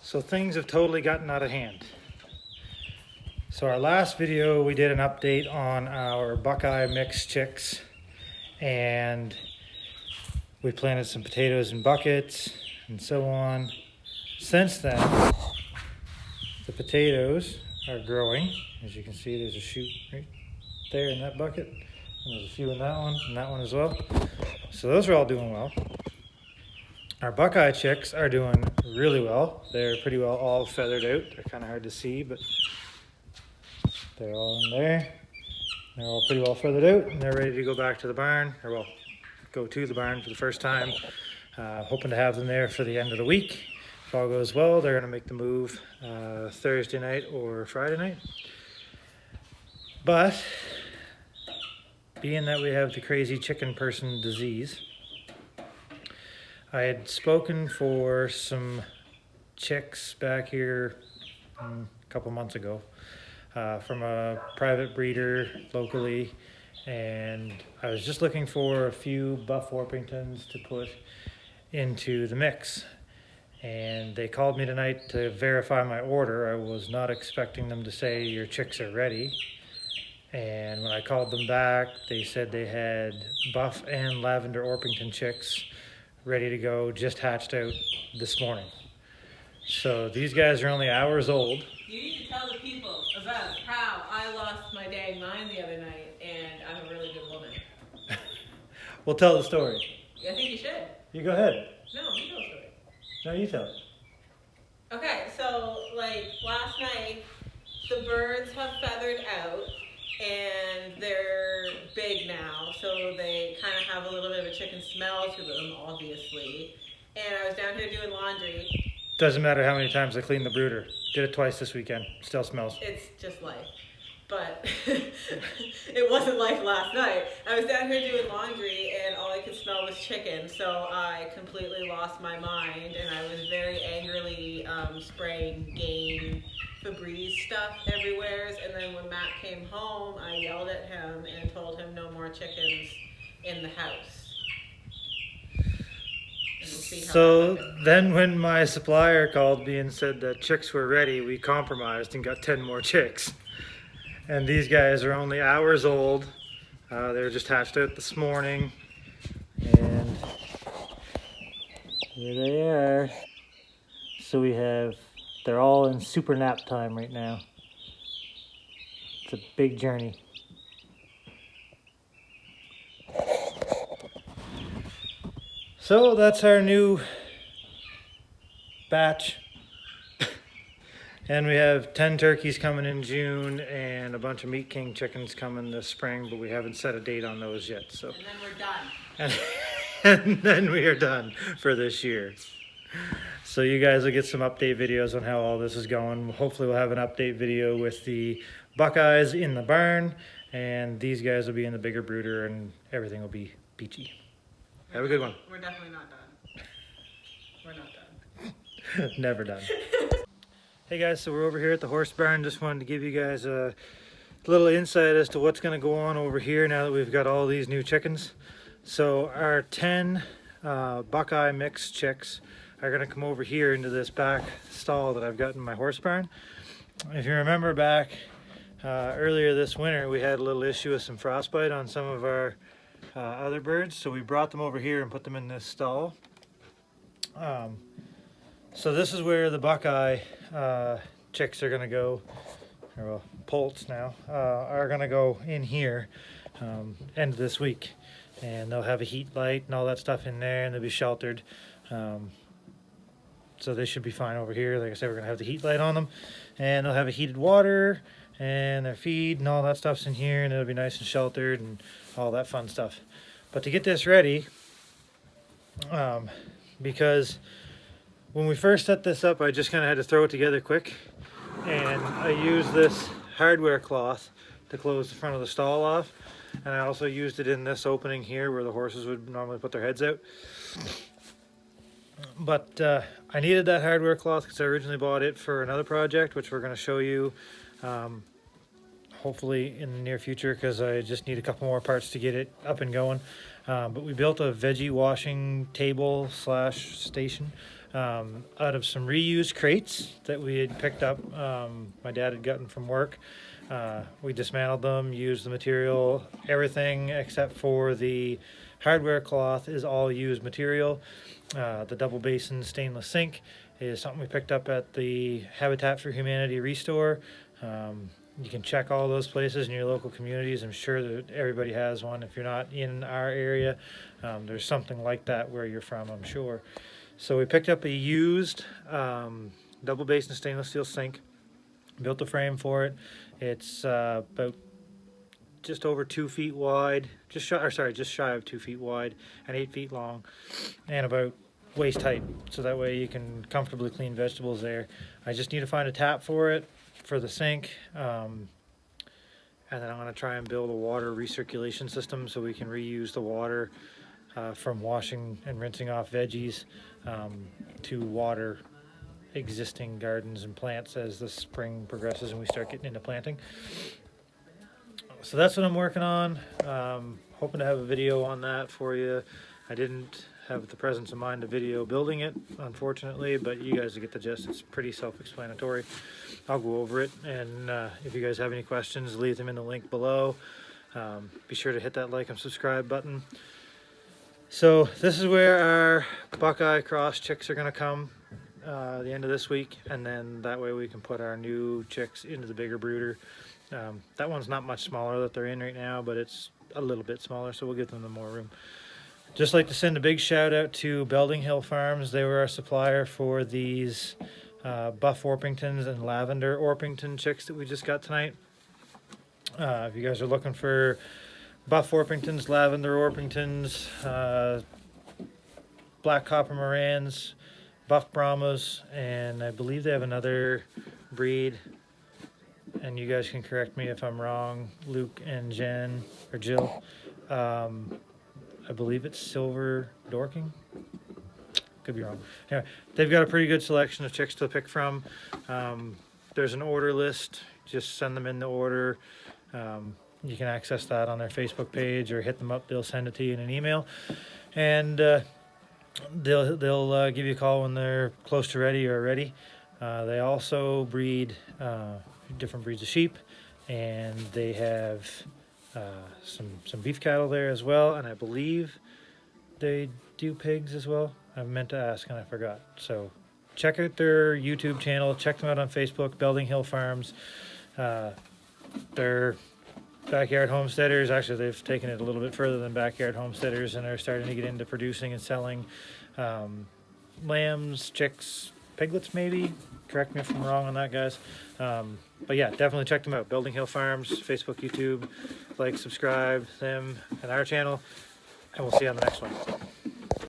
So things have totally gotten out of hand. So our last video, we did an update on our Buckeye mix chicks, and we planted some potatoes in buckets and so on. Since then, the potatoes are growing. As you can see, there's a shoot right there in that bucket, and there's a few in that one and that one as well. So those are all doing well. Our Buckeye chicks are doing really well. They're pretty well all feathered out. They're kind of hard to see, but they're all in there. They're all pretty well feathered out, and they're ready to go back to the barn, or well, go to the barn for the first time. Hoping to have them there for the end of the week. If all goes well, they're going to make the move Thursday night or Friday night. But being that we have the crazy chicken person disease, I had spoken for some chicks back here a couple months ago from a private breeder locally, and I was just looking for a few Buff Orpingtons to put into the mix. And they called me tonight to verify my order. I was not expecting them to say your chicks are ready. And when I called them back, they said they had Buff and Lavender Orpington chicks ready to go, just hatched out this morning. So these guys are only hours old. You need to tell the people about how I lost my dang mind the other night, and I'm a really good woman. We'll tell the story. I think you should. You go ahead. No, you tell the story. No, you tell it. Okay, so like last night, the birds have feathered out, and they're big now, so they kind of have a little bit of a chicken smell to them, obviously. And I was down here doing laundry. Doesn't matter how many times I clean the brooder. Did it twice this weekend. Still smells. It's just life. But it wasn't like last night. I was down here doing laundry and all I could smell was chicken, so I completely lost my mind, and I was very angrily spraying Gain Febreze stuff everywhere. And then when Matt came home, I yelled at him and told him no more chickens in the house. So then when my supplier called me and said that chicks were ready, we compromised and got 10 more chicks. And these guys are only hours old. They were just hatched out this morning. And here they are. So they're all in super nap time right now. It's a big journey. So that's our new batch. And we have 10 turkeys coming in June and a bunch of Meat King chickens coming this spring, but we haven't set a date on those yet. So. And then we're done. And then we are done for this year. So you guys will get some update videos on how all this is going. Hopefully we'll have an update video with the Buckeyes in the barn, and these guys will be in the bigger brooder, and everything will be peachy. Have a good one. We're definitely not done. We're not done. Never done. Hey guys, so we're over here at the horse barn. Just wanted to give you guys a little insight as to what's going to go on over here now that we've got all these new chickens. So our 10 Buckeye mix chicks are going to come over here into this back stall that I've got in my horse barn. If you remember back earlier this winter, we had a little issue with some frostbite on some of our other birds, so we brought them over here and put them in this stall. So this is where the Buckeye chicks are going to go, or well, poults now, are going to go in here end of this week. And they'll have a heat light and all that stuff in there, and they'll be sheltered. So they should be fine over here. Like I said, we're going to have the heat light on them, and they'll have a heated water, and their feed and all that stuff's in here, and it'll be nice and sheltered and all that fun stuff. But to get this ready, because when we first set this up, I just kind of had to throw it together quick, and I used this hardware cloth to close the front of the stall off, and I also used it in this opening here where the horses would normally put their heads out. But I needed that hardware cloth because I originally bought it for another project, which we're going to show you hopefully in the near future, because I just need a couple more parts to get it up and going. But we built a veggie washing table slash station out of some reused crates that we had picked up. My dad had gotten from work. We dismantled them, used the material, everything except for the hardware cloth is all used material. The double basin stainless sink is something we picked up at the Habitat for Humanity Restore. You can check all those places in your local communities. I'm sure that everybody has one. If you're not in our area, there's something like that where you're from, I'm sure. So we picked up a used double basin stainless steel sink, built a frame for it. It's about just over 2 feet wide, just shy of 2 feet wide and 8 feet long, and about waist height, so that way you can comfortably clean vegetables there. I just need to find a tap for it, for the sink, and then I'm going to try and build a water recirculation system so we can reuse the water from washing and rinsing off veggies to water existing gardens and plants as the spring progresses and we start getting into planting. So that's what I'm working on. Hoping to have a video on that for you. I didn't have the presence of mind to video building it, unfortunately, but you guys will get the gist. It's pretty self-explanatory. I'll go over it, and if you guys have any questions, leave them in the link below. Be sure to hit that like and subscribe button. So this is where our Buckeye Cross chicks are going to come the end of this week, and then that way we can put our new chicks into the bigger brooder. That one's not much smaller that they're in right now, but it's a little bit smaller, so we'll give them the more room. Just like to send a big shout out to Belding Hill Farms. They were our supplier for these buff Orpingtons and lavender Orpington chicks that we just got tonight. If you guys are looking for buff Orpingtons, lavender Orpingtons, black copper Morans, buff Brahmas, and I believe they have another breed, and you guys can correct me if I'm wrong, Luke and Jen, or Jill. I believe it's Silver Dorking. Could be wrong. Anyway, they've got a pretty good selection of chicks to pick from. There's an order list. Just send them in the order. You can access that on their Facebook page or hit them up. They'll send it to you in an email. And they'll give you a call when they're close to ready or ready. They also breed different breeds of sheep, and they have some beef cattle there as well, and I believe they do pigs as well. I meant to ask and I forgot. So check out their YouTube channel, check them out on Facebook, Belding Hill Farms. They're backyard homesteaders. Actually, they've taken it a little bit further than backyard homesteaders and are starting to get into producing and selling lambs, chicks, piglets maybe. Correct me if I'm wrong on that, guys. But yeah, definitely check them out. Belding Hill Farms, Facebook, YouTube. Like, subscribe them and our channel, and we'll see you on the next one.